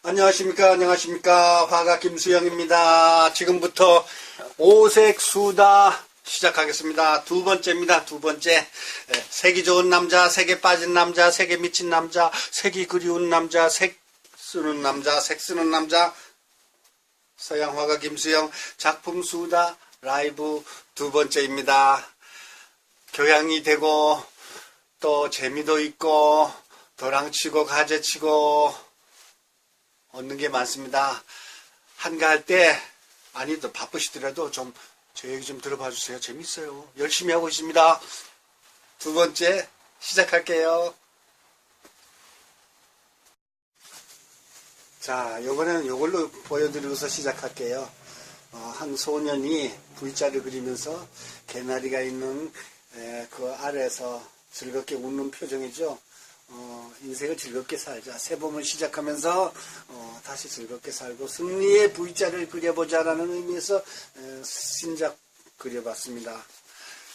안녕하십니까, 안녕하십니까. 화가 김수영입니다. 지금부터 오색수다 시작하겠습니다. 두 번째입니다. 두 번째. 색이 좋은 남자, 색에 빠진 남자, 색에 미친 남자, 색이 그리운 남자, 색 쓰는 남자, 색 쓰는 남자. 서양 화가 김수영 작품 수다 라이브 두 번째입니다. 교양이 되고 또 재미도 있고 도랑치고 가재치고 얻는 게 많습니다. 한가할 때 아니도 바쁘시더라도 좀 제 얘기 좀 들어봐 주세요. 재밌어요. 열심히 하고 있습니다. 두 번째 시작할게요. 자, 요번에는 요걸로 보여드리고서 시작할게요. 한 소년이 V자를 그리면서 개나리가 있는 그 아래에서 즐겁게 웃는 표정이죠. 인생을 즐겁게 살자. 새 봄을 시작하면서 다시 즐겁게 살고 승리의 V자를 그려보자라는 의미에서 신작 그려봤습니다.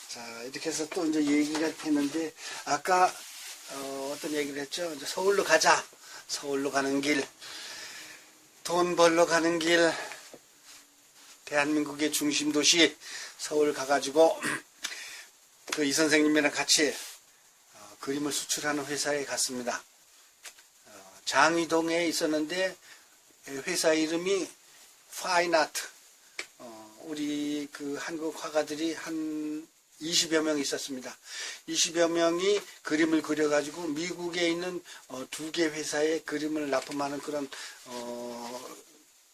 자, 이렇게 해서 또 이제 얘기가 했는데 아까 어떤 얘기를 했죠? 이제 서울로 가자. 서울로 가는 길, 돈 벌러 가는 길, 대한민국의 중심 도시 서울 가가지고 그 이 선생님이랑 같이 그림을 수출하는 회사에 갔습니다. 장위동에 있었는데 회사 이름이 파인아트. 우리 그 한국 화가들이 한 20여 명 있었습니다. 20여 명이 그림을 그려가지고 미국에 있는 두 개 회사에 그림을 납품하는 그런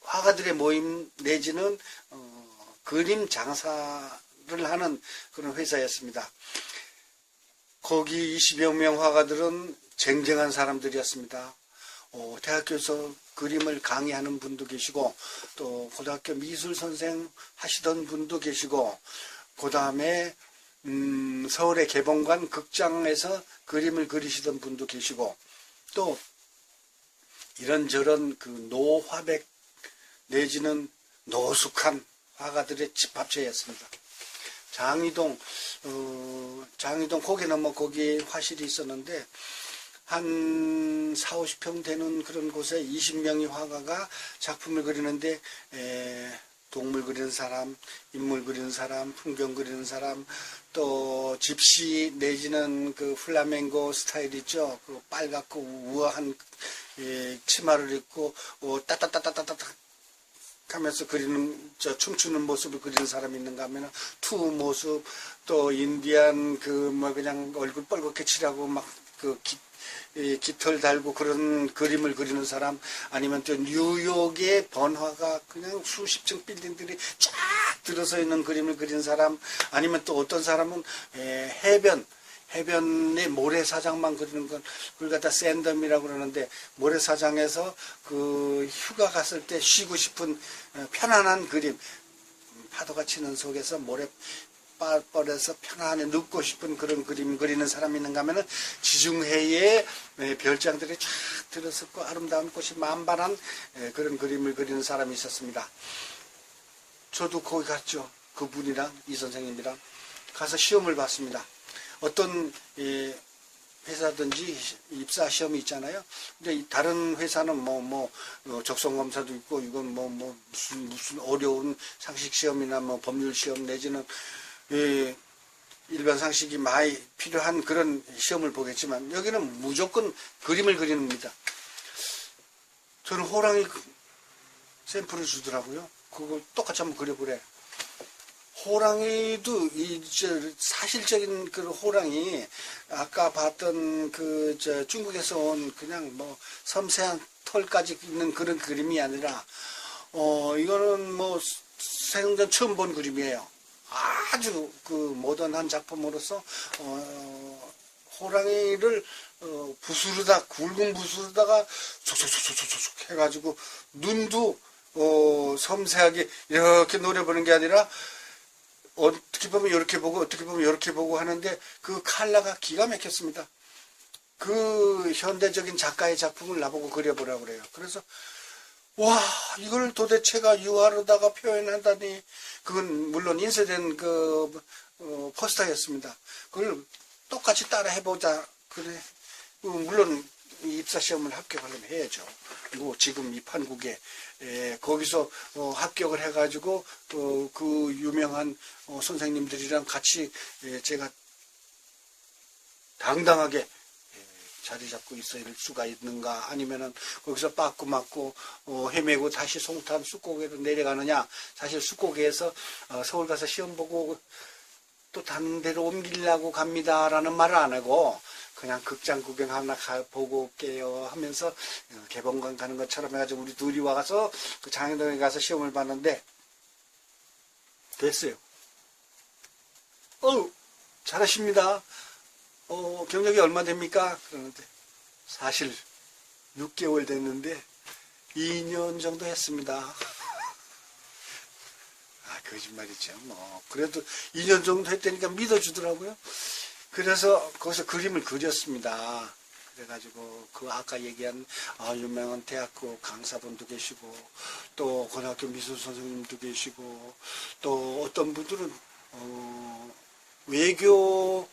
화가들의 모임 내지는 그림 장사를 하는 그런 회사였습니다. 거기 20여 명 화가들은 쟁쟁한 사람들이었습니다. 대학교에서 그림을 강의하는 분도 계시고 또 고등학교 미술 선생 하시던 분도 계시고 그 다음에 서울의 개봉관 극장에서 그림을 그리시던 분도 계시고 또 이런저런 그 노화백 내지는 노숙한 화가들의 집합체였습니다. 장위동 거기 넘어 거기 화실이 있었는데 한 4, 50평 되는 그런 곳에 20명의 화가가 작품을 그리는데 동물 그리는 사람, 인물 그리는 사람, 풍경 그리는 사람, 또 집시 내지는 그 플라멩고 스타일 있죠. 그 빨갛고 우아한 치마를 입고 따따따따따따 하면서 그리는 춤추는 모습을 그리는 사람이 있는가 하면 투 모습, 또 인디안 그냥 얼굴 빨갛게 칠하고 막 깃털 달고 그런 그림을 그리는 사람, 아니면 또 뉴욕의 번화가 그냥 수십 층 빌딩들이 쫙 들어서 있는 그림을 그리는 사람, 아니면 또 어떤 사람은 해변의 모래사장만 그리는 건 그걸 갖다 샌덤이라고 그러는데 모래사장에서 그 휴가 갔을 때 쉬고 싶은 편안한 그림, 파도가 치는 속에서 모래바벌에서 편안히 눕고 싶은 그런 그림 그리는 사람이 있는가 하면은 지중해에 별장들이 쫙 들어섰고 아름다운 꽃이 만발한 그런 그림을 그리는 사람이 있었습니다. 저도 거기 갔죠. 그분이랑 이 선생님이랑 가서 시험을 봤습니다. 어떤 회사든지 입사 시험이 있잖아요. 근데 다른 회사는 적성 검사도 있고 이건 무슨 어려운 상식 시험이나 법률 시험 내지는 일반 상식이 많이 필요한 그런 시험을 보겠지만 여기는 무조건 그림을 그리는 겁니다. 저는 호랑이 샘플을 주더라고요. 그걸 똑같이 한번 그려보래. 호랑이도 이제 사실적인 그 호랑이 아까 봤던 중국에서 온 그냥 섬세한 털까지 있는 그런 그림이 아니라 이거는 생전 처음 본 그림이에요. 아주 그 모던한 작품으로서 호랑이를 부스르다 굵은 부스르다가 촉촉촉촉촉촉 해가지고 눈도 섬세하게 이렇게 노려보는 게 아니라 어떻게 보면 이렇게 보고 어떻게 보면 이렇게 보고 하는데 그 컬러가 기가 막혔습니다. 그 현대적인 작가의 작품을 나보고 그려보라고 그래요. 그래서 와, 이걸 도대체가 유화로다가 표현한다니. 그건 물론 인쇄된 포스터였습니다. 그걸 똑같이 따라 해보자. 그래. 물론 입사 시험을 합격하려면 해야죠. 그리고 지금 이 판국에 거기서 합격을 해가지고 그 유명한 선생님들이랑 같이 제가 당당하게 자리 잡고 있을 수가 있는가, 아니면은 거기서 빠꾸 맞고 헤매고 다시 송탄 쑥고개로 내려가느냐. 사실 쑥고개에서 서울 가서 시험 보고 또 다른 데로 옮기려고 갑니다라는 말을 안 하고 그냥 극장 구경 하나 보고 올게요 하면서 개봉관 가는 것처럼 해가지고 우리 둘이 와서 그 장애동에 가서 시험을 봤는데 됐어요. 잘하십니다. 경력이 얼마 됩니까? 그러는데 사실 6개월 됐는데 2년 정도 했습니다. 거짓말이죠. 그래도 2년 정도 했다니까 믿어주더라고요. 그래서 거기서 그림을 그렸습니다. 그래가지고 그 아까 얘기한 유명한 대학교 강사분도 계시고 또 고등학교 미술 선생님도 계시고 또 어떤 분들은 외교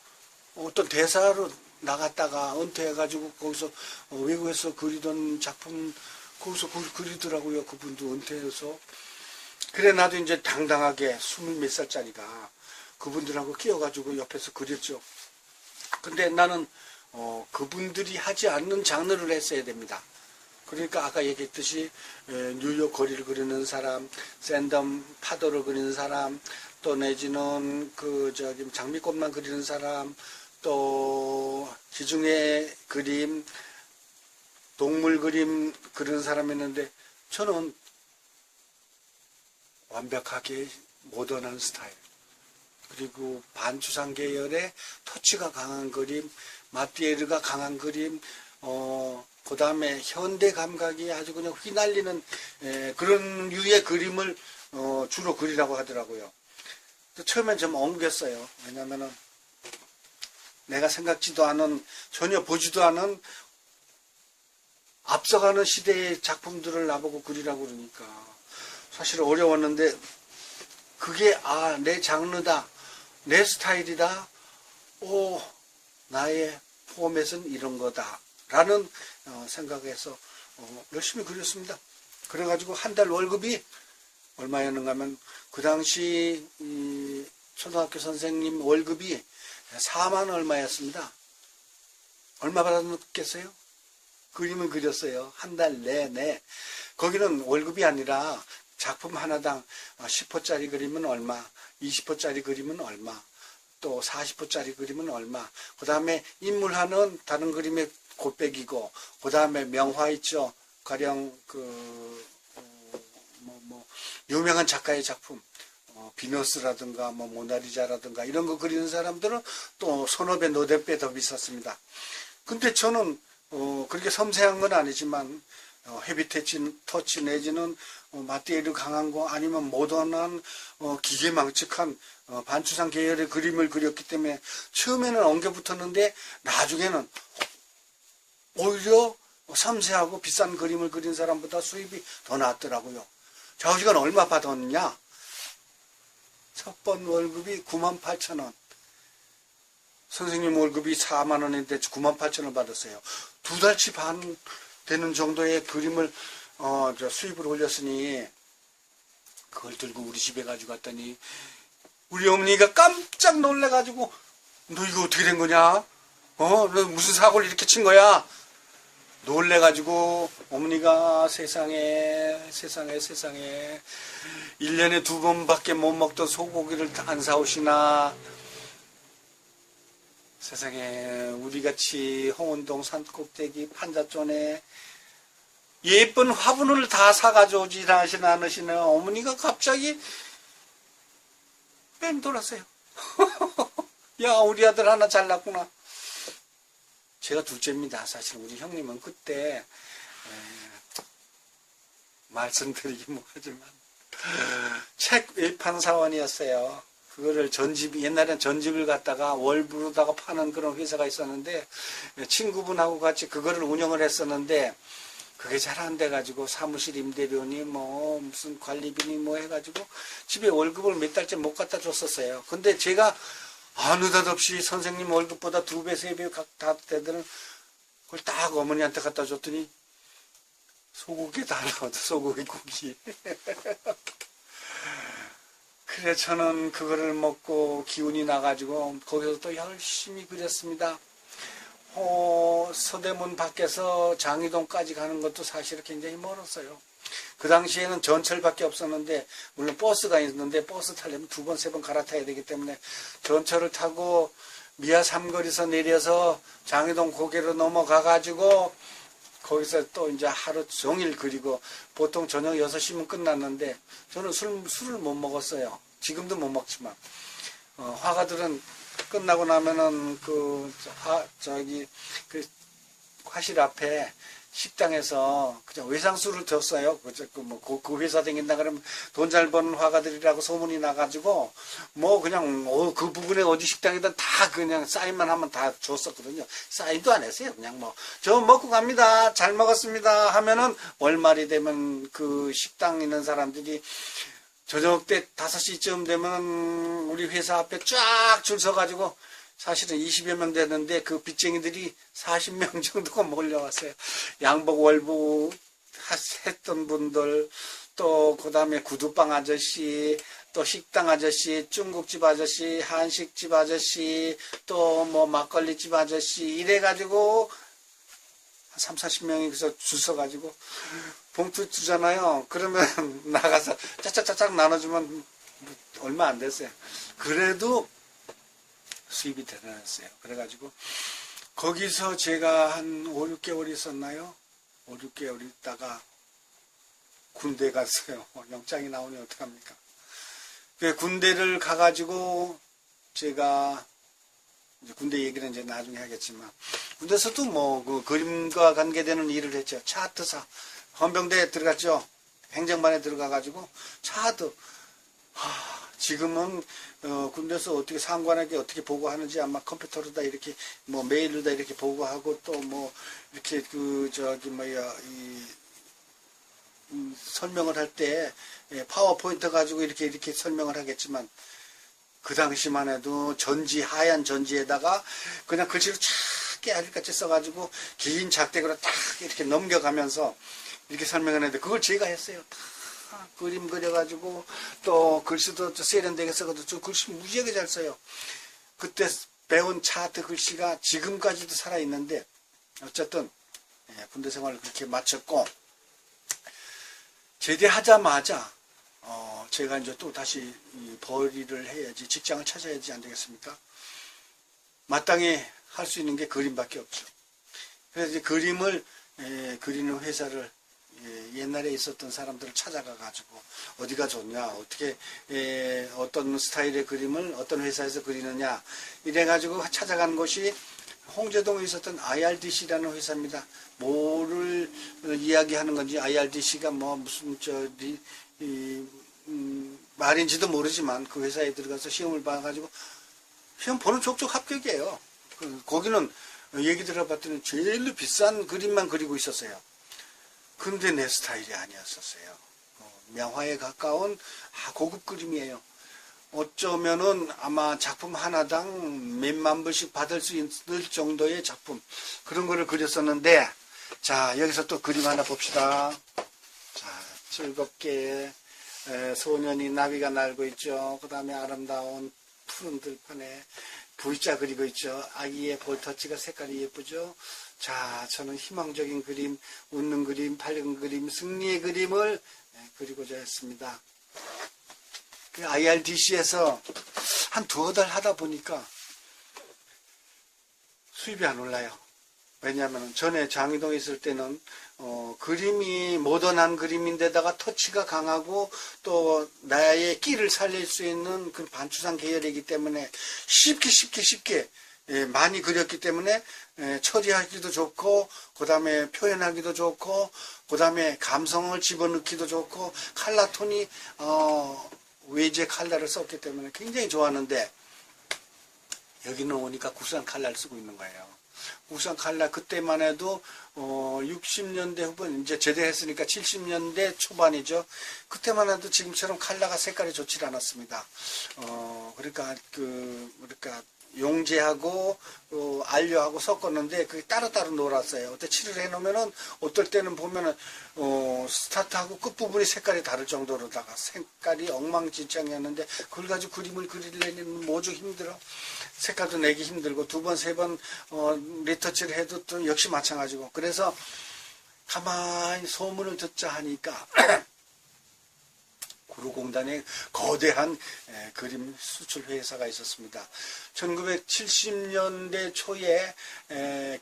어떤 대사로 나갔다가 은퇴해가지고 거기서 외국에서 그리던 작품 거기서 그리더라고요. 그분도 은퇴해서. 그래 나도 이제 당당하게 20몇 살짜리가 그분들하고 끼어가지고 옆에서 그렸죠. 근데 나는 그분들이 하지 않는 장르를 했어야 됩니다. 그러니까 아까 얘기했듯이 뉴욕 거리를 그리는 사람, 샌덤 파도를 그리는 사람, 또 내지는 장미꽃만 그리는 사람, 또 지중해 그림, 동물 그림 그리는 사람이 있는데 저는 완벽하게 모던한 스타일, 그리고 반추상 계열의 터치가 강한 그림, 마티에르가 강한 그림, 그 다음에 현대 감각이 아주 그냥 휘날리는 그런 류의 그림을 주로 그리라고 하더라고요. 처음엔 좀 엉겼어요. 왜냐면은 내가 생각지도 않은, 전혀 보지도 않은 앞서가는 시대의 작품들을 나보고 그리라고 그러니까 사실 어려웠는데 그게 내 장르다, 내 스타일이다, 나의 포맷은 이런 거다 라는 생각에서 열심히 그렸습니다. 그래가지고 한 달 월급이 얼마였는가 하면 그 당시 초등학교 선생님 월급이 4만 얼마였습니다. 얼마 받았겠어요? 그림을 그렸어요. 한 달 내내. 거기는 월급이 아니라 작품 하나당 10호짜리 그림은 얼마, 20호짜리 그림은 얼마, 또 40호짜리 그림은 얼마, 그 다음에 인물하는 다른 그림의 곱빼기고, 그 다음에 명화 있죠. 가령 유명한 작가의 작품, 비너스라든가 모나리자라든가 이런 거 그리는 사람들은 또 서너 배, 너댓 배 더 비쌌습니다. 근데 저는 그렇게 섬세한 건 아니지만 헤비 터치 내지는 마티에르 강한 거 아니면 모던한 기계망측한 반추상 계열의 그림을 그렸기 때문에 처음에는 엉겨붙었는데 나중에는 오히려 섬세하고 비싼 그림을 그린 사람보다 수입이 더 낫더라고요. 좌우시간 얼마 받았냐? 첫 번 월급이 98,000원. 선생님 월급이 4만 원인데 98,000원 받았어요. 2달치 반 되는 정도의 그림을 수입을 올렸으니 그걸 들고 우리 집에 가지고 갔더니 우리 어머니가 깜짝 놀래가지고 너 이거 어떻게 된 거냐? 너 무슨 사고를 이렇게 친 거야? 놀래가지고 어머니가 세상에 1년에 2번밖에 못 먹던 소고기를 안 사오시나. 세상에 우리같이 홍은동 산꼭대기 판자촌에 예쁜 화분을 다 사가지고 오지 않으시는 어머니가 갑자기 뺑 돌았어요. 야, 우리 아들 하나 잘났구나. 제가 둘째입니다. 사실 우리 형님은 그때 말씀드리기 뭐하지만 책 외판 사원이었어요. 그거를 옛날엔 전집을 갖다가 월부로다가 파는 그런 회사가 있었는데 친구분하고 같이 그거를 운영을 했었는데 그게 잘 안 돼가지고 사무실 임대료니 무슨 관리비니 해가지고 집에 월급을 몇 달째 못 갖다 줬었어요. 근데 제가 느닷없이 선생님 월급보다 2배, 3배 다 되는 그걸 딱 어머니한테 갖다 줬더니 소고기 다 나와도 소고기 고기. 그래 저는 그거를 먹고 기운이 나가지고 거기서 또 열심히 그렸습니다. 서대문 밖에서 장이동까지 가는 것도 사실 굉장히 멀었어요. 그 당시에는 전철밖에 없었는데, 물론 버스가 있는데 버스 타려면 2번, 3번 갈아타야 되기 때문에 전철을 타고 미아 삼거리에서 내려서 장이동 고개로 넘어가가지고 거기서 또 이제 하루 종일 그리고 보통 저녁 6시면 끝났는데 저는 술을 못 먹었어요. 지금도 못 먹지만. 화가들은 끝나고 나면은 그 화실 앞에 식당에서 그냥 외상술을 줬어요. 그 회사 다닌다 그러면 돈 잘 버는 화가들이라고 소문이 나가지고 뭐 그냥 그 부분에 어디 식당이든 다 그냥 사인만 하면 다 줬었거든요. 사인도 안 했어요. 그냥 뭐 저 먹고 갑니다. 잘 먹었습니다. 하면은 월말이 되면 그 식당 있는 사람들이 저녁 때 5시쯤 되면 우리 회사 앞에 쫙 줄 서가지고 사실은 20여 명 되는데 그 빚쟁이들이 40명 정도가 몰려왔어요. 양복 월부 했던 분들, 또 그 다음에 구두방 아저씨, 또 식당 아저씨, 중국집 아저씨, 한식집 아저씨, 또 뭐 막걸리집 아저씨 이래가지고 한 3, 40명이 그래서 줄 서가지고 봉투 주잖아요. 그러면 나가서 짜짝짜짝 나눠주면 얼마 안 됐어요. 그래도 수입이 대단했어요. 그래가지고 거기서 제가 한 5, 6개월 있었나요? 5, 6개월 있다가 군대 갔어요. 영장이 나오니 어떡합니까? 군대를 가가지고 제가 이제 군대 얘기는 이제 나중에 하겠지만 군대에서도 뭐 그 그림과 관계되는 일을 했죠. 차트사 헌병대에 들어갔죠. 행정반에 들어가가지고 차트 지금은 군대에서 어떻게 상관에게 어떻게 보고하는지 아마 컴퓨터로 다 이렇게 뭐 메일로 다 이렇게 보고하고 또 뭐 이렇게 설명을 할 때 파워포인트 가지고 이렇게 설명을 하겠지만 그 당시만 해도 전지 하얀 전지에다가 그냥 글씨로 작게 아직같이 써가지고 긴 작대기로 딱 이렇게 넘겨가면서 이렇게 설명을 했는데 그걸 제가 했어요. 그림 그려가지고 또 글씨도 세련되게 써가지고 글씨 무지하게 잘 써요. 그때 배운 차트 글씨가 지금까지도 살아있는데 어쨌든 군대 생활을 그렇게 마쳤고 제대하자마자 제가 이제 또 다시 벌이를 해야지 직장을 찾아야지 안 되겠습니까? 마땅히 할 수 있는 게 그림밖에 없죠. 그래서 이제 그림을 그리는 회사를 옛날에 있었던 사람들을 찾아가 가지고 어디가 좋냐 어떻게 어떤 스타일의 그림을 어떤 회사에서 그리느냐 이래 가지고 찾아간 곳이 홍제동에 있었던 IRDC라는 회사입니다. 뭐를 이야기하는 건지 IRDC가 뭐 무슨 말인지도 모르지만 그 회사에 들어가서 시험을 봐가지고 시험 보는 족족 합격이에요. 거기는 얘기 들어봤더니 제일 비싼 그림만 그리고 있었어요. 근데 내 스타일이 아니었었어요. 명화에 가까운 고급 그림이에요. 어쩌면은 아마 작품 하나당 몇만 불씩 받을 수 있을 정도의 작품 그런 거를 그렸었는데 자 여기서 또 그림 하나 봅시다. 자 즐겁게 소년이 나비가 날고 있죠. 그 다음에 아름다운 푸른 들판에 V자 그리고 있죠. 아기의 볼터치가 색깔이 예쁘죠. 자, 저는 희망적인 그림, 웃는 그림, 밝은 그림, 승리의 그림을 그리고자 했습니다. 그 IRDC에서 한 2달 하다 보니까 수입이 안 올라요. 왜냐하면 전에 장이동에 있을 때는 그림이 모던한 그림인데다가 터치가 강하고 또 나의 끼를 살릴 수 있는 그 반추상 계열이기 때문에 쉽게 많이 그렸기 때문에 처리하기도 좋고 그 다음에 표현하기도 좋고 그 다음에 감성을 집어넣기도 좋고 칼라톤이 외제 칼라를 썼기 때문에 굉장히 좋았는데 여기는 오니까 국산 칼라를 쓰고 있는 거예요. 국산 칼라 그때만 해도 60년대 후반 이제 제대했으니까 70년대 초반이죠. 그때만 해도 지금처럼 칼라가 색깔이 좋지 않았습니다. 그러니까 용제하고 안료하고 섞었는데 그게 따로따로 놀았어요. 그때 칠을 해놓으면은 어떨 때는 보면은 스타트하고 끝부분이 색깔이 다를 정도로다가 색깔이 엉망진창이었는데 그걸 가지고 그림을 그리려면 모두 힘들어. 색깔도 내기 힘들고 두 번, 세 번 리터치를 해도 또 역시 마찬가지고. 그래서 가만히 소문을 듣자 하니까 구로공단에 거대한 그림 수출 회사가 있었습니다. 1970년대 초에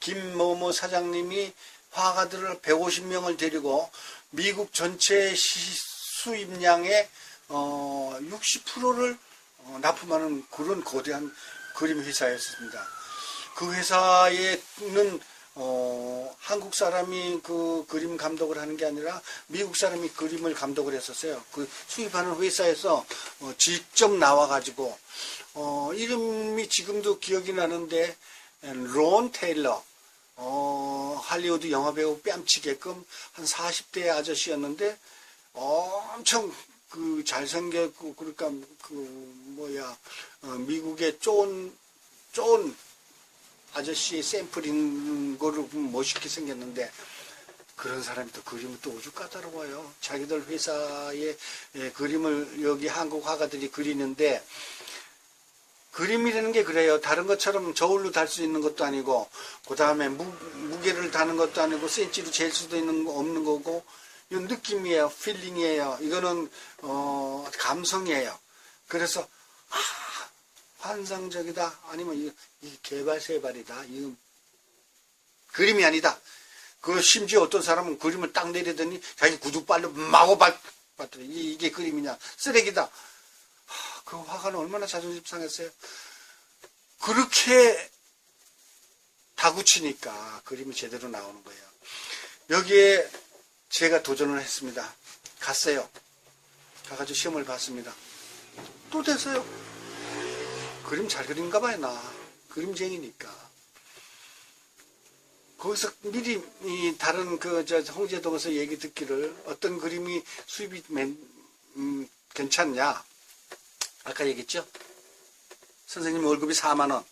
김모모 사장님이 화가들을 150명을 데리고 미국 전체 수입량의 60%를 납품하는 그런 거대한 그림 회사였습니다. 그 회사에는 한국 사람이 그 그림 감독을 하는 게 아니라 미국 사람이 그림을 감독을 했었어요. 그 수입하는 회사에서 직접 나와가지고 이름이 지금도 기억이 나는데 론 테일러, 할리우드 영화배우 뺨치게끔 한 40대 아저씨였는데 엄청 그 잘생겼고 그러니까 미국의 쫀 아저씨의 샘플인 거를 멋있게 생겼는데 그런 사람이 또 그림을 또 아주 까다로워요. 자기들 회사의 그림을 여기 한국 화가들이 그리는데 그림이라는 게 그래요. 다른 것처럼 저울로 달 수 있는 것도 아니고 그 다음에 무게를 다는 것도 아니고 센치로 잴 수도 없는 거고 이건 느낌이에요. 필링이에요. 이거는 감성이에요. 그래서 환상적이다. 아니면 이 개발세발이다. 이거 그림이 아니다. 그 심지어 어떤 사람은 그림을 딱 내리더니 자기 구두발로 마구 봤더니 이게 그림이냐. 쓰레기다. 그 화가는 얼마나 자존심 상했어요. 그렇게 다구치니까 그림이 제대로 나오는 거예요. 여기에 제가 도전을 했습니다. 갔어요. 가가지고 시험을 봤습니다. 또 됐어요. 그림 잘 그린가 봐요, 나. 그림쟁이니까. 거기서 미리 다른 홍제동에서 얘기 듣기를 어떤 그림이 수입이 괜찮냐. 아까 얘기했죠? 선생님 월급이 4만 원.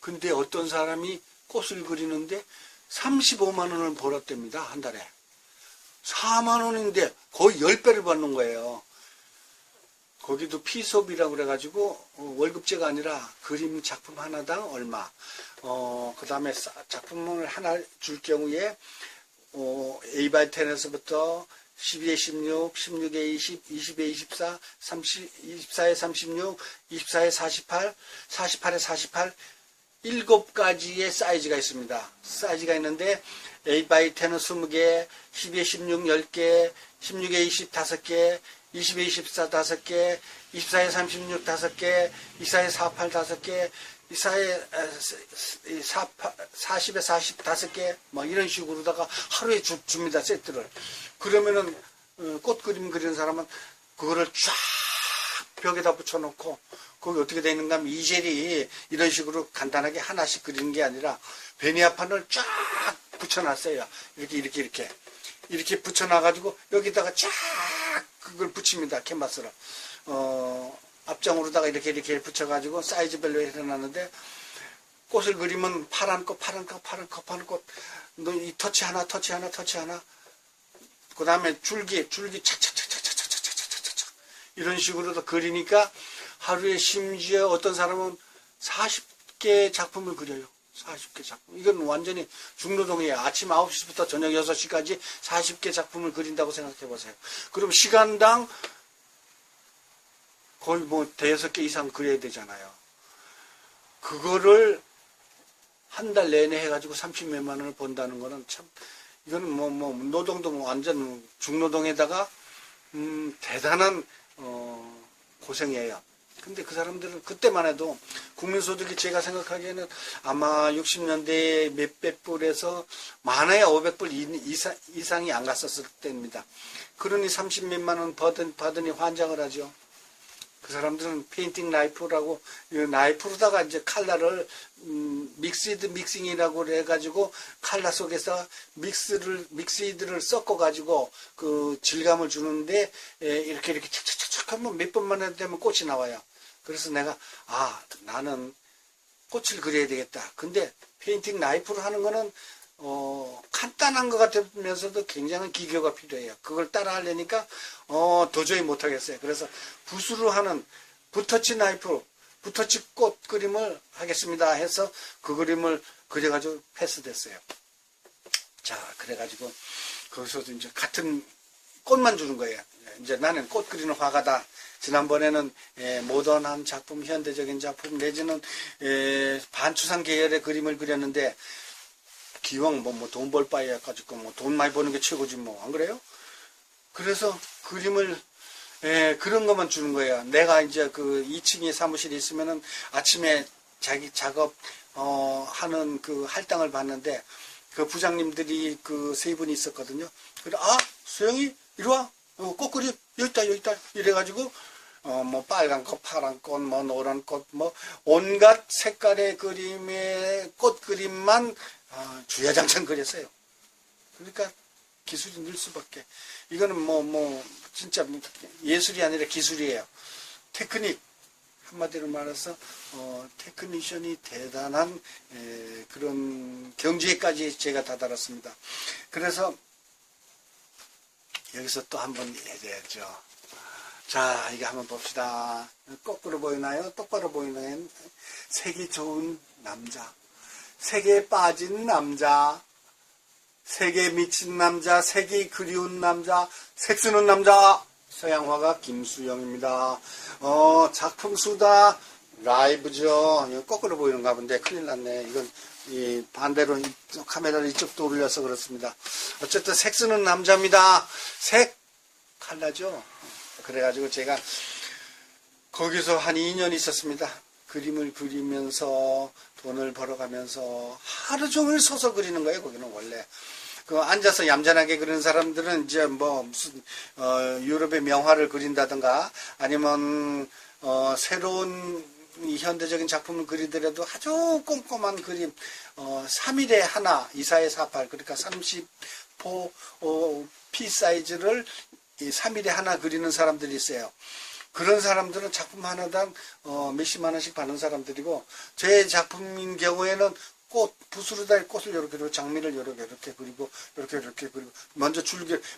근데 어떤 사람이 꽃을 그리는데 35만 원을 벌었답니다. 한 달에. 4만 원인데 거의 10배를 받는 거예요. 거기도 피소비라고 그래가지고 월급제가 아니라 그림 작품 하나당 얼마. 그 다음에 작품을 하나 줄 경우에 A/10에서부터 12에 16, 16에 20, 20에 24, 24에 36, 24에 48, 48에 48 7가지의 사이즈가 있습니다. 사이즈가 있는데 A/10은 20개, 12에 16 10개, 16에 20 5개, 20에 24 5개, 24에 36 5개, 24에 48 5개, 24에 40에 40 5개, 뭐 이런 식으로다가 하루에 줍니다, 세트를. 그러면은 꽃 그림 그리는 사람은 그거를 쫙 벽에다 붙여놓고 거기 어떻게 되어 있는가 하면 이젤이 이런 식으로 간단하게 하나씩 그리는 게 아니라 베니아판을 쫙 붙여놨어요. 이렇게 붙여놔가지고 여기다가 쫙 그걸 붙입니다. 캔버스를. 앞장으로다가 이렇게 붙여가지고 사이즈별로 해놨는데 꽃을 그리면 파란 꽃, 너 이 터치 하나. 그 다음에 줄기 차차차차차차차차차차 이런 식으로도 그리니까 하루에 심지어 어떤 사람은 40개 작품을 그려요. 40개 작품. 이건 완전히 중노동이에요. 아침 9시부터 저녁 6시까지 40개 작품을 그린다고 생각해 보세요. 그럼 시간당 거의 대여섯 개 이상 그려야 되잖아요. 그거를 한 달 내내 해가지고 30몇만 원을 번다는 거는 참, 이거는 노동도 완전 중노동에다가, 대단한, 고생이에요. 근데 그 사람들은 그때만 해도 국민소득이 제가 생각하기에는 아마 60년대에 몇백 불에서 많아야 500불 이상이 안 갔었을 때입니다. 그러니 30몇만 원 받으니 환장을 하죠. 그 사람들은 페인팅 나이프라고, 나이프로다가 이제 칼라를, 믹싱이라고 해가지고, 칼라 속에서 믹스들을 섞어가지고, 그 질감을 주는데, 이렇게 착착착착 하면 몇 번만 해도 되면 꽃이 나와요. 그래서 내가 나는 꽃을 그려야 되겠다. 근데 페인팅 나이프로 하는 거는 간단한 것 같으면서도 굉장히 기교가 필요해요. 그걸 따라 하려니까 도저히 못하겠어요. 그래서 붓으로 하는 붓터치 나이프, 붓터치 꽃 그림을 하겠습니다 해서 그 그림을 그려가지고 패스됐어요. 자, 그래가지고 거기서도 이제 같은 꽃만 주는 거예요. 이제 나는 꽃 그리는 화가다. 지난번에는 모던한 작품, 현대적인 작품 내지는 반추상 계열의 그림을 그렸는데 기왕 돈 벌 바에 가지고 돈 많이 버는 게 최고지 안 그래요? 그래서 그림을 그런 것만 주는 거예요. 내가 이제 그 2층에 사무실에 있으면은 아침에 자기 작업 하는 그 할당을 받는데 그 부장님들이 그 세 분이 있었거든요. 그래 수영이 이리 와. 꽃 그림 여기 있다 이래가지고 빨간 꽃, 파란 꽃, 노란 꽃, 온갖 색깔의 그림의 꽃 그림만 주야장창 그렸어요. 그러니까 기술이 늘 수밖에. 이거는 진짜 예술이 아니라 기술이에요. 테크닉. 한마디로 말해서 테크니션이 대단한 그런 경지에까지 제가 다다랐습니다. 그래서 여기서 또 한번 해야죠. 자, 이거 한번 봅시다. 거꾸로 보이나요? 똑바로 보이나요? 색이 좋은 남자, 색에 빠진 남자, 색에 미친 남자, 색이 그리운 남자, 색 쓰는 남자. 서양화가 김수영입니다. 작품 수다 라이브죠. 이거 거꾸로 보이는가 본데 큰일 났네. 이건 반대로 카메라를 이쪽도 올려서 그렇습니다. 어쨌든 색 쓰는 남자입니다. 색 칼라죠. 그래가지고 제가 거기서 한 2년 있었습니다. 그림을 그리면서 돈을 벌어가면서 하루 종일 서서 그리는 거예요. 거기는 원래. 앉아서 얌전하게 그리는 사람들은 이제 무슨 유럽의 명화를 그린다든가 아니면 새로운 현대적인 작품을 그리더라도 아주 꼼꼼한 그림 3일에 하나 2448 그러니까 30호 P 사이즈를 3일에 하나 그리는 사람들이 있어요. 그런 사람들은 작품 하나당 몇십만 원씩 받는 사람들이고 제 작품인 경우에는 붓으로 달 꽃을 이렇게 그리고 장미를 이렇게 그리고 이렇게 그리고 먼저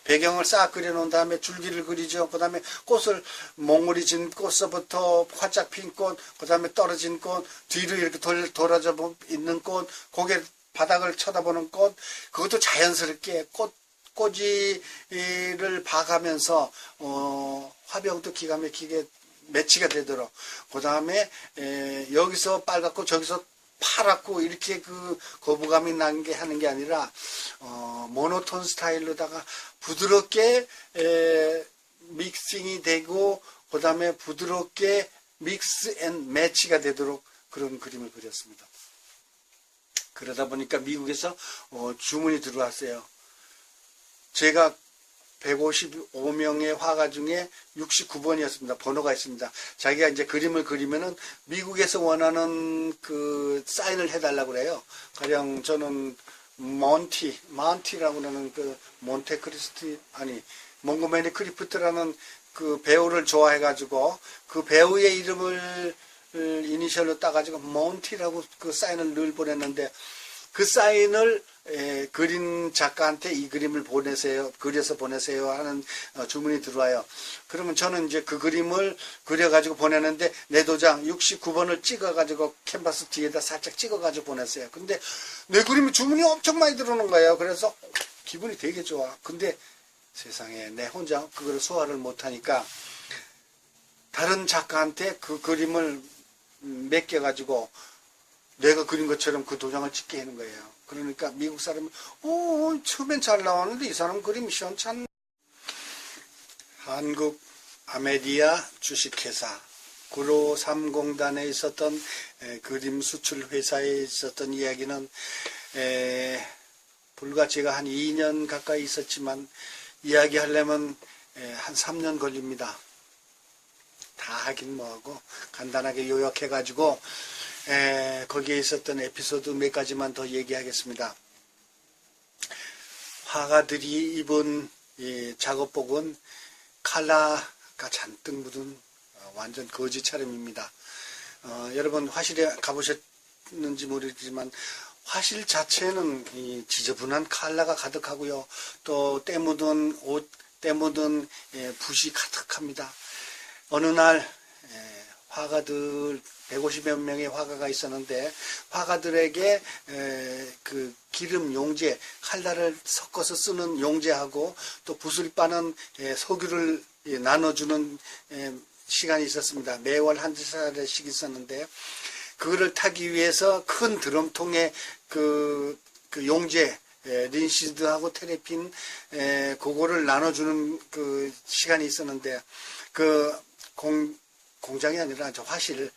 배경을 싹 그려놓은 다음에 줄기를 그리죠. 그 다음에 꽃을 몽울이 진 꽃서부터 활짝 핀 꽃, 그 다음에 떨어진 꽃, 뒤로 이렇게 돌아져 있는 꽃, 고개 바닥을 쳐다보는 꽃, 그것도 자연스럽게 꼬지를 봐가면서 화병도 기가 막히게 매치가 되도록 그 다음에 여기서 빨갛고 저기서 파랗고 이렇게 그 거부감이 난 게 하는 게 아니라 모노톤 스타일로다가 부드럽게 믹싱이 되고 그 다음에 부드럽게 믹스 앤 매치가 되도록 그런 그림을 그렸습니다. 그러다 보니까 미국에서 주문이 들어왔어요. 제가 155명의 화가 중에 69번이었습니다. 번호가 있습니다. 자기가 이제 그림을 그리면은 미국에서 원하는 그 사인을 해달라고 그래요. 가령 저는 마운티라고 그러는 그 몬테크리스티, 몽고메리 크리프트라는 그 배우를 좋아해가지고 그 배우의 이름을 이니셜로 따가지고 몬티라고 그 사인을 늘 보냈는데 그 사인을 그린 작가한테 이 그림을 그려서 보내세요 하는 주문이 들어와요. 그러면 저는 이제 그 그림을 그려가지고 보내는데 내 도장 69번을 찍어가지고 캔버스 뒤에다 살짝 찍어가지고 보냈어요. 근데 내 그림이 주문이 엄청 많이 들어오는 거예요. 그래서 기분이 되게 좋아. 근데 세상에 내 혼자 그걸 소화를 못하니까 다른 작가한테 그 그림을 맡겨가지고 내가 그린 것처럼 그 도장을 찍게 하는 거예요. 그러니까 미국 사람이 처음엔 잘 나왔는데 이 사람 그림이 시원찮네. 한국 아메디아 주식회사 구로3공단에 있었던 그림 수출 회사에 있었던 이야기는 불과 제가 한 2년 가까이 있었지만 이야기하려면 한 3년 걸립니다. 다 하긴 뭐하고 간단하게 요약해가지고 거기에 있었던 에피소드 몇 가지만 더 얘기하겠습니다. 화가들이 입은 작업복은 칼라가 잔뜩 묻은 완전 거지 차림입니다. 여러분 화실에 가보셨는지 모르겠지만 화실 자체는 이 지저분한 칼라가 가득하고요. 또 때 묻은 옷, 때 묻은 붓이 가득합니다. 어느 날 화가들 150여 명의 화가가 있었는데 화가들에게 그 기름 용제, 칼라를 섞어서 쓰는 용제하고 또 붓을 빠는 석유를 나눠주는 시간이 있었습니다. 매월 한 차례씩 있었는데 그거를 타기 위해서 큰 드럼통에 그 용제, 린시드하고 테레핀 그거를 나눠주는 그 시간이 있었는데 그 공장이 아니라 저 화실,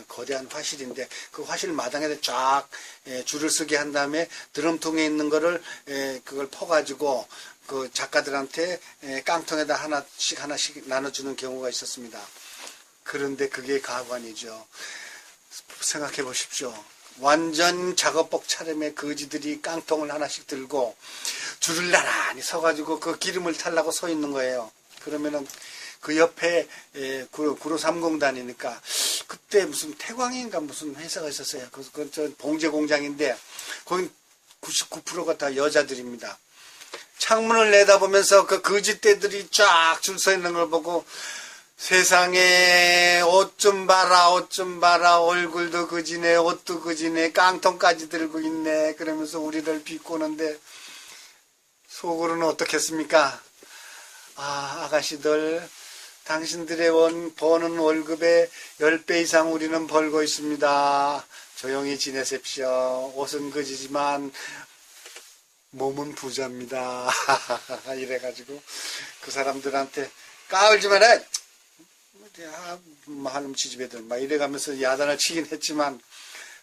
거대한 화실인데 그 화실 마당에 쫙 줄을 서게 한 다음에 드럼통에 있는 거를 그걸 퍼가지고 그 작가들한테 깡통에다 하나씩 나눠주는 경우가 있었습니다. 그런데 그게 가관이죠. 생각해 보십시오. 완전 작업복 차림의 거지들이 깡통을 하나씩 들고 줄을 나란히 서가지고 그 기름을 타려고 서 있는 거예요. 그러면은 그 옆에 구로 3공단이니까 그때 무슨 태광인가 무슨 회사가 있었어요. 그건 봉제 공장인데 거긴 99%가 다 여자들입니다. 창문을 내다보면서 그 거지떼들이 쫙 줄 서 있는 걸 보고 세상에 옷 좀 봐라, 옷 좀 봐라, 얼굴도 그지네, 옷도 그지네, 깡통까지 들고 있네. 그러면서 우리를 비꼬는데 속으로는 어떻겠습니까? 아가씨들, 당신들의 버는 월급의 10배 이상 우리는 벌고 있습니다. 조용히 지내십시오. 옷은 그지지만 몸은 부자입니다. 이래가지고 그 사람들한테 까불지 마라. 한놈 지지배들 막 이래가면서 야단을 치긴 했지만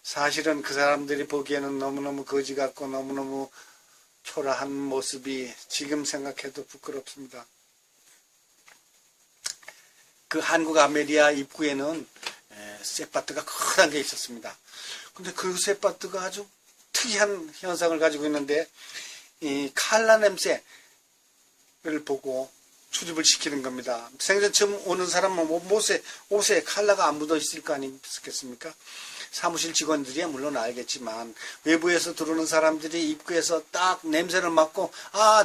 사실은 그 사람들이 보기에는 너무너무 거지 같고 너무너무 초라한 모습이 지금 생각해도 부끄럽습니다. 그 한국 아메리아 입구에는 쇳바트가 큰 게 있었습니다. 근데 그 쇳바트가 아주 특이한 현상을 가지고 있는데 이 칼라 냄새를 보고 출입을 시키는 겁니다. 생전 처음 오는 사람은 옷에 칼라가 안 묻어 있을 거 아니겠습니까? 사무실 직원들이야 물론 알겠지만 외부에서 들어오는 사람들이 입구에서 딱 냄새를 맡고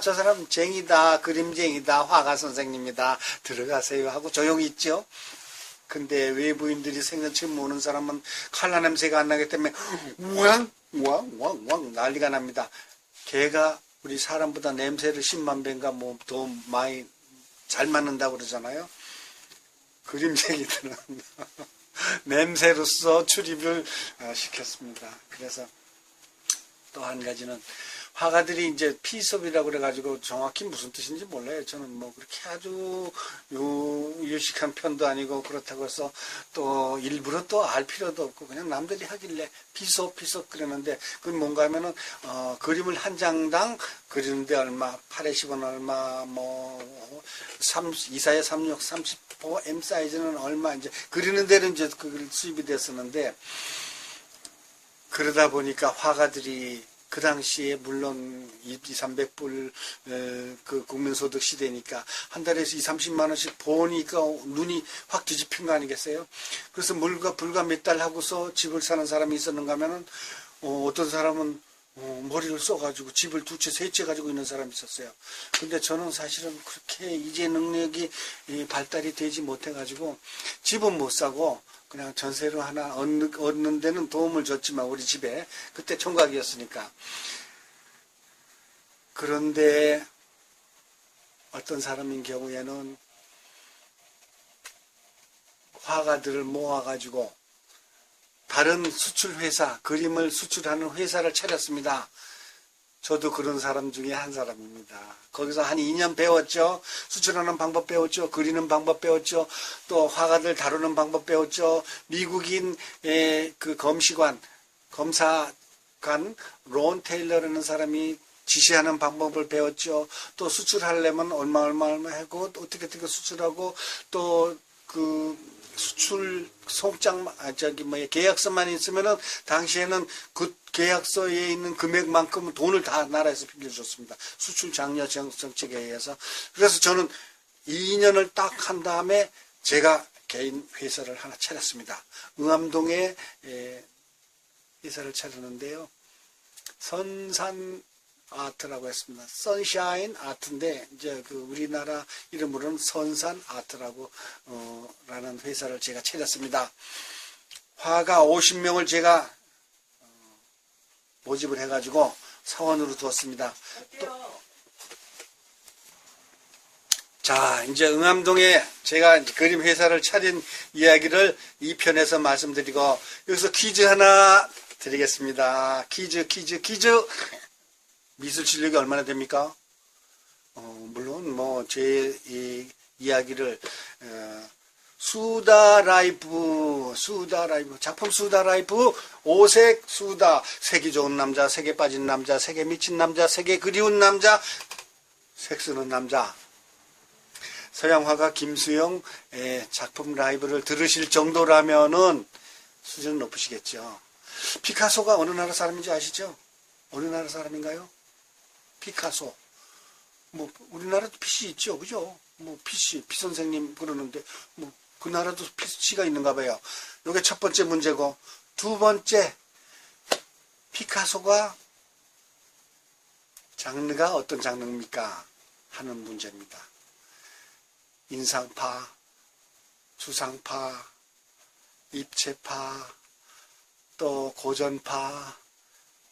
저 사람 쟁이다, 그림쟁이다, 화가 선생님이다, 들어가세요 하고 조용히 있죠. 근데 외부인들이 생전 처음 오는 사람은 칼라 냄새가 안 나기 때문에 우왕 난리가 납니다. 걔가 우리 사람보다 냄새를 10만 배인가 뭐 더 많이 잘 맡는다고 그러잖아요. 그림쟁이들은 냄새로서 출입을 시켰습니다. 그래서 또 한 가지는 화가들이 이제 피섭이라고 그래가지고 정확히 무슨 뜻인지 몰라요. 저는 뭐 그렇게 아주 유식한 편도 아니고 그렇다고 해서 또 일부러 또 알 필요도 없고 그냥 남들이 하길래 피섭 그러는데 그건 뭔가 하면은 그림을 한 장당 그리는데 얼마 80원 얼마 뭐 24에 36 34 M 사이즈는 얼마 이제 그리는 데는 이제 그 수입이 됐었는데 그러다 보니까 화가들이 그 당시에 물론 200~300불 그 국민소득 시대니까 한 달에서 20~30만 원씩 버니까 눈이 확 뒤집힌 거 아니겠어요? 그래서 불과 몇 달 하고서 집을 사는 사람이 있었는가 하면은 어떤 사람은 머리를 써가지고 집을 2채, 3채 가지고 있는 사람이 있었어요. 근데 저는 사실은 그렇게 이제 능력이 발달이 되지 못해가지고 집은 못 사고 그냥 전세로 하나 얻는 데는 도움을 줬지만 우리 집에 그때 총각이었으니까. 그런데 어떤 사람인 경우에는 화가들을 모아가지고 다른 수출회사, 그림을 수출하는 회사를 차렸습니다. 저도 그런 사람 중에 한 사람입니다. 거기서 한 2년 배웠죠. 수출하는 방법 배웠죠. 그리는 방법 배웠죠. 또 화가들 다루는 방법 배웠죠. 미국인 그 검사관 론 테일러라는 사람이 지시하는 방법을 배웠죠. 또 수출하려면 얼마 하고 또 어떻게 수출하고 또 그 수출 송장 계약서만 있으면은 당시에는 그 계약서에 있는 금액만큼 돈을 다 나라에서 빌려줬습니다. 수출 장려 정책에 의해서. 그래서 저는 2년을 딱 한 다음에 제가 개인 회사를 하나 차렸습니다. 응암동에 회사를 차렸는데요. 선산 아트라고 했습니다. 선샤인 아트인데 이제 그 우리나라 이름으로는 선산 아트라고 라는 회사를 제가 차렸습니다. 화가 50명을 제가 모집을 해가지고 사원으로 두었습니다. 자, 이제 응암동에 제가 그림 회사를 차린 이야기를 2편에서 말씀드리고 여기서 퀴즈 하나 드리겠습니다. 퀴즈. 미술 실력이 얼마나 됩니까? 물론 뭐 제 이야기를 수다라이프 작품 수다라이프 오색 수다 색이 좋은 남자, 색에 빠진 남자, 색에 미친 남자, 색에 그리운 남자, 색 쓰는 남자. 서양화가 김수영 작품 라이브를 들으실 정도라면은 수준은 높으시겠죠. 피카소가 어느 나라 사람인지 아시죠? 어느 나라 사람인가요? 피카소. 뭐 우리나라도 피씨 있죠, 그죠? 뭐 피 선생님 그러는데 뭐 그 나라도 피씨가 있는가 봐요. 요게 첫 번째 문제고, 두 번째, 피카소가 장르가 어떤 장르입니까? 하는 문제입니다. 인상파, 추상파, 입체파, 또 고전파,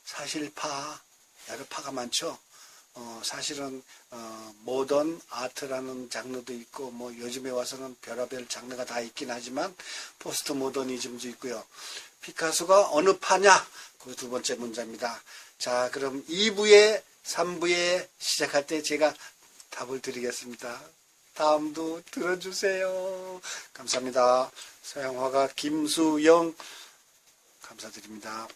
사실파, 여러 파가 많죠. 사실은 모던 아트라는 장르도 있고 뭐 요즘에 와서는 별의별 장르가 다 있긴 하지만 포스트 모더니즘도 있고요. 피카소가 어느 파냐? 그 두 번째 문제입니다. 자, 그럼 2부에 3부에 시작할 때 제가 답을 드리겠습니다. 다음도 들어주세요. 감사합니다. 서양화가 김수영 감사드립니다.